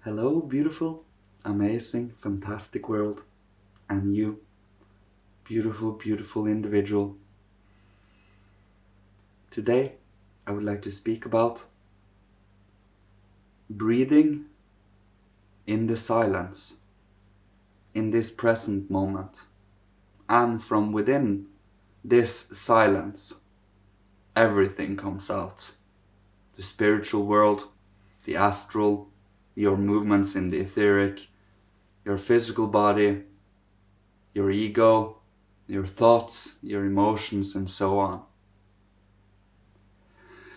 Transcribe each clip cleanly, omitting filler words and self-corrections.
Hello, beautiful, amazing, fantastic world, and you, beautiful, beautiful individual. Today, I would like to speak about breathing in the silence, in this present moment. And from within this silence, everything comes out. The spiritual world, the astral, your movements in the etheric, your physical body, your ego, your thoughts, your emotions, and so on.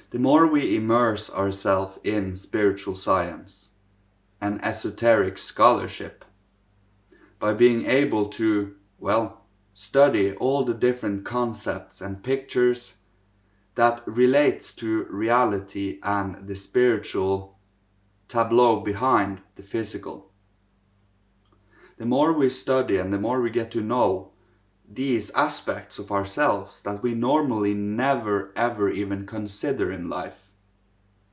The more we immerse ourselves in spiritual science and esoteric scholarship, by being able to, study all the different concepts and pictures that relates to reality and the spiritual tableau behind the physical. The more we study and the more we get to know these aspects of ourselves that we normally never ever even consider in life,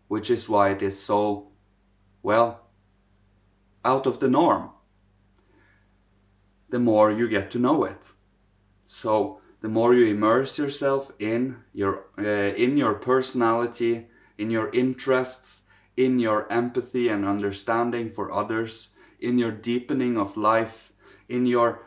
which is why it is so, out of the norm, the more you get to know it. So the more you immerse yourself in your personality, in your interests, in your empathy and understanding for others, in your deepening of life, in your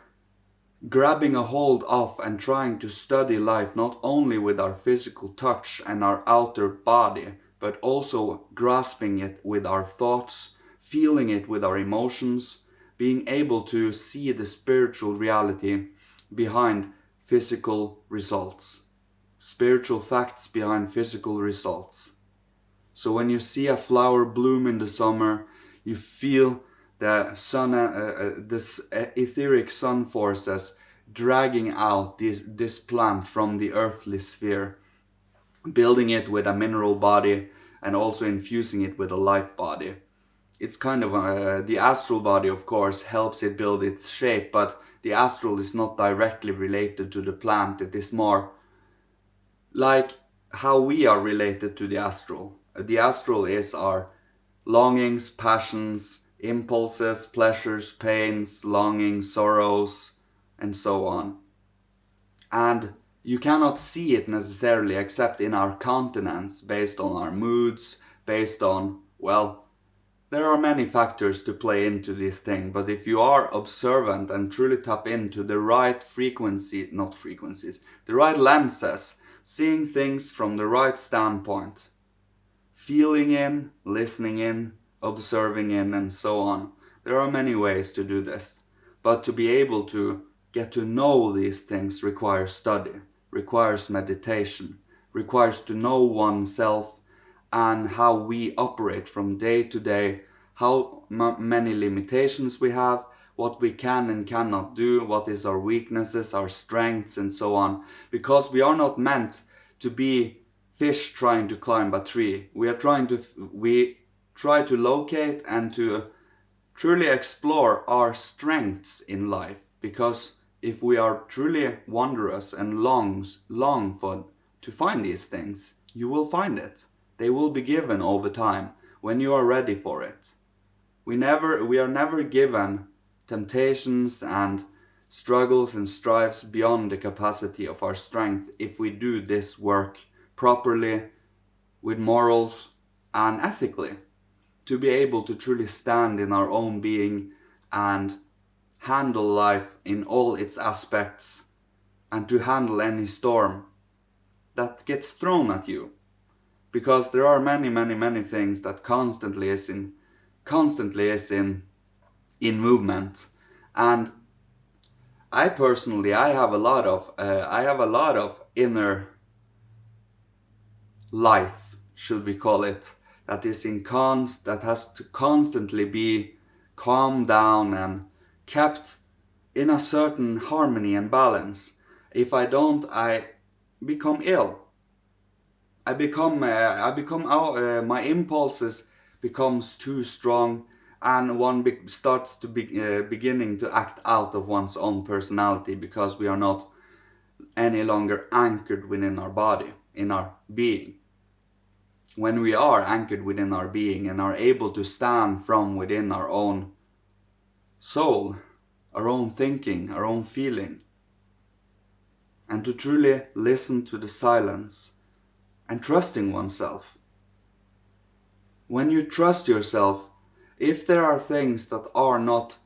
grabbing a hold of and trying to study life not only with our physical touch and our outer body, but also grasping it with our thoughts, feeling it with our emotions, being able to see the spiritual reality behind physical results, spiritual facts behind physical results. So when you see a flower bloom in the summer, you feel the sun, this etheric sun forces dragging out this plant from the earthly sphere, building it with a mineral body and also infusing it with a life body. It's kind of the astral body, of course, helps it build its shape, but the astral is not directly related to the plant. It is more like how we are related to the astral. The astral is our longings, passions, impulses, pleasures, pains, longings, sorrows, and so on. And you cannot see it necessarily except in our countenance, based on our moods, based on, there are many factors to play into this thing, but if you are observant and truly tap into the right not frequencies, the right lenses, seeing things from the right standpoint, feeling in, listening in, observing in, and so on. There are many ways to do this, but to be able to get to know these things requires study, requires meditation, requires to know oneself and how we operate from day to day, how many limitations we have, what we can and cannot do, what is our weaknesses, our strengths, and so on. Because we are not meant to be fish trying to climb a tree. We try to locate and to truly explore our strengths in life. Because if we are truly wondrous and long for to find these things, you will find it. They will be given over time when you are ready for it. We are never given temptations and struggles and strives beyond the capacity of our strength if we do this work properly, with morals and ethically, to be able to truly stand in our own being and handle life in all its aspects, and to handle any storm that gets thrown at you. Because there are many, many, many things that constantly is in movement. And I personally, I have a lot of inner life, should we call it, that has to constantly be calmed down and kept in a certain harmony and balance. If I don't, I become ill. My impulses becomes too strong, and one starts to beginning to act out of one's own personality, because we are not any longer anchored within our body, in our being. when we are anchored within our being and are able to stand from within our own soul, our own thinking, our own feeling, and to truly listen to the silence and trusting oneself. When you trust yourself, if there are things that are not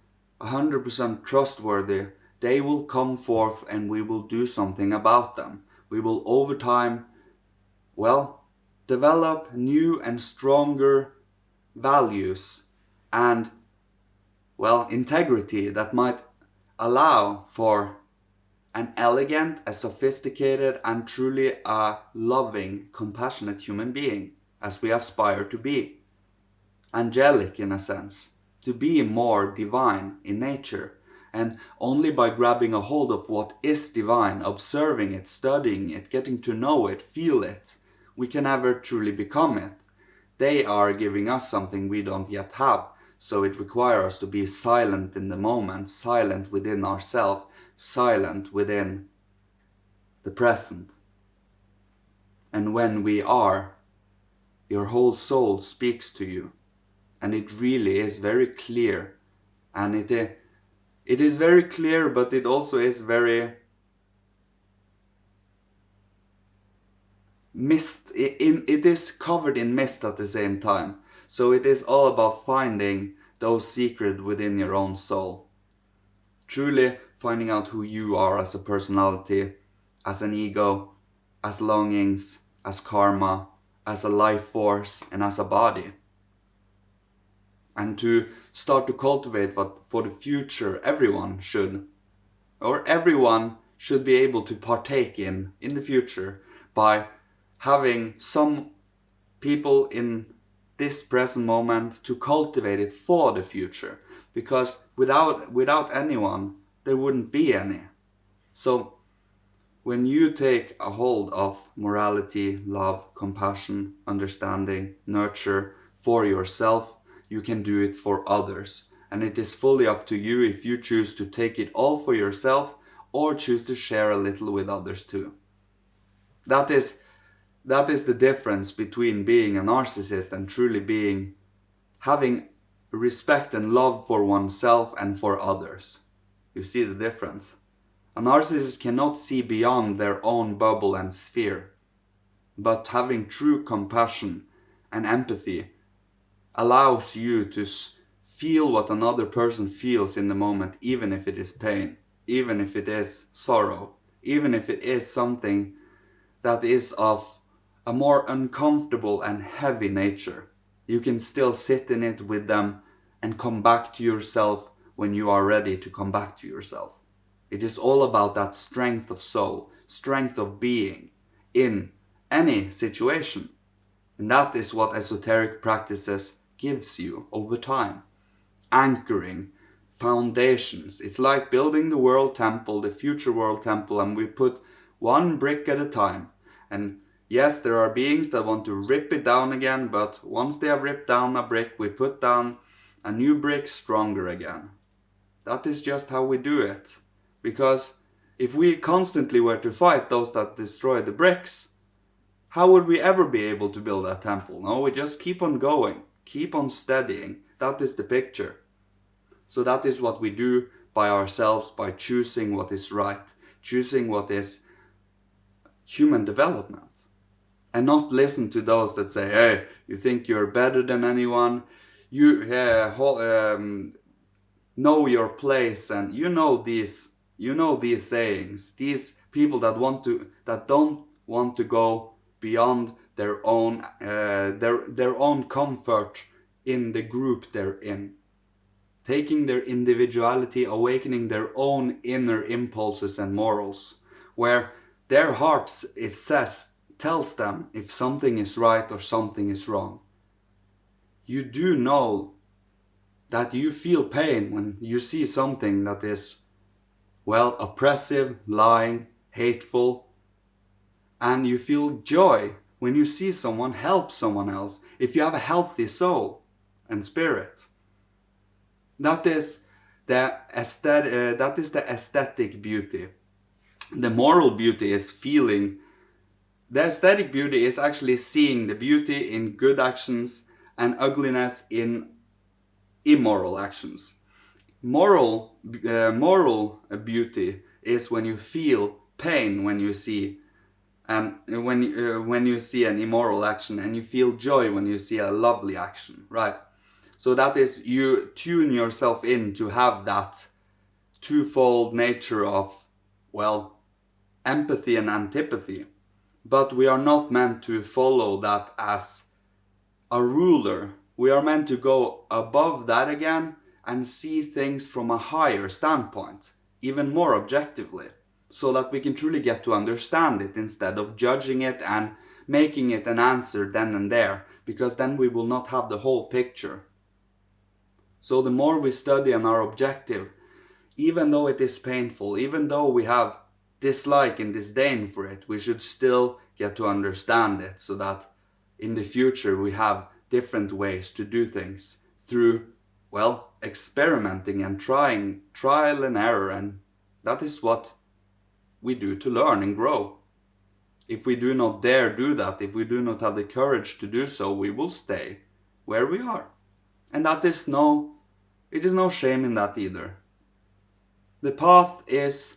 100% trustworthy, they will come forth and we will do something about them. We will over time, develop new and stronger values and, integrity that might allow for an elegant, a sophisticated, and truly a loving, compassionate human being, as we aspire to be. Angelic in a sense, to be more divine in nature. And only by grabbing a hold of what is divine, observing it, studying it, getting to know it, feel it, we can ever truly become it. They are giving us something we don't yet have, so it requires us to be silent in the moment, silent within ourselves, silent within the present. And when we are, your whole soul speaks to you. And it really is very clear. And it is very clear, but it also is very mist. It is covered in mist at the same time. So it is all about finding those secrets within your own soul. Truly finding out who you are as a personality, as an ego, as longings, as karma, as a life force, and as a body. And to start to cultivate what for the future everyone should be able to partake in the future, by having some people in this present moment to cultivate it for the future, because without anyone there wouldn't be any. So when you take a hold of morality, love, compassion, understanding, nurture for yourself, you can do it for others. And it is fully up to you if you choose to take it all for yourself or choose to share a little with others too. That is the difference between being a narcissist and truly having respect and love for oneself and for others. You see the difference? A narcissist cannot see beyond their own bubble and sphere, but having true compassion and empathy allows you to feel what another person feels in the moment, even if it is pain, even if it is sorrow, even if it is something that is of a more uncomfortable and heavy nature. You can still sit in it with them and come back to yourself when you are ready to come back to yourself. It is all about that strength of soul, strength of being in any situation. And that is what esoteric practices gives you over time. Anchoring, foundations. It's like building the world temple, the future world temple, and we put one brick at a time. And yes, there are beings that want to rip it down again, but once they have ripped down a brick, we put down a new brick stronger again. That is just how we do it. Because if we constantly were to fight those that destroy the bricks, how would we ever be able to build that temple? No, we just keep on going, keep on studying. That is the picture. So that is what we do by ourselves, by choosing what is right, choosing what is human development. And not listen to those that say, hey, you think you're better than anyone, you know your place, and you know these sayings, these people that don't want to go beyond their own comfort in the group they're in, taking their individuality, awakening their own inner impulses and morals, where their hearts, it says, tells them if something is right or something is wrong. You do know that you feel pain when you see something that is, oppressive, lying, hateful, and you feel joy when you see someone help someone else, if you have a healthy soul and spirit. That is the aesthetic beauty. The moral beauty is feeling The aesthetic beauty is actually seeing the beauty in good actions and ugliness in immoral actions. Moral beauty is when you feel pain when you see and when you see an immoral action, and you feel joy when you see a lovely action, right? So that is, you tune yourself in to have that twofold nature of, well, empathy and antipathy. But we are not meant to follow that as a ruler. We are meant to go above that again and see things from a higher standpoint, even more objectively, so that we can truly get to understand it instead of judging it and making it an answer then and there, because then we will not have the whole picture. So the more we study and are objective, even though it is painful, even though we have dislike and disdain for it, we should still get to understand it, so that in the future we have different ways to do things through, well, experimenting and trying, trial and error, and that is what we do to learn and grow. If we do not dare do that, if we do not have the courage to do so, we will stay where we are. And it is no shame in that either. The path is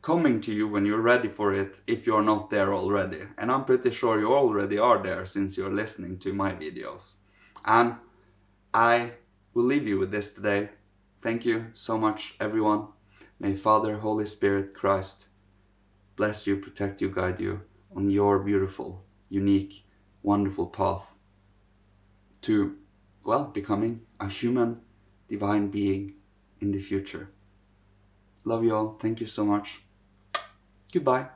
coming to you when you're ready for it, if you're not there already. And I'm pretty sure you already are there, since you're listening to my videos. And I will leave you with this today. Thank you so much, everyone. May Father, Holy Spirit, Christ bless you, protect you, guide you on your beautiful, unique, wonderful path to, well, becoming a human, divine being in the future. Love you all. Thank you so much. Goodbye.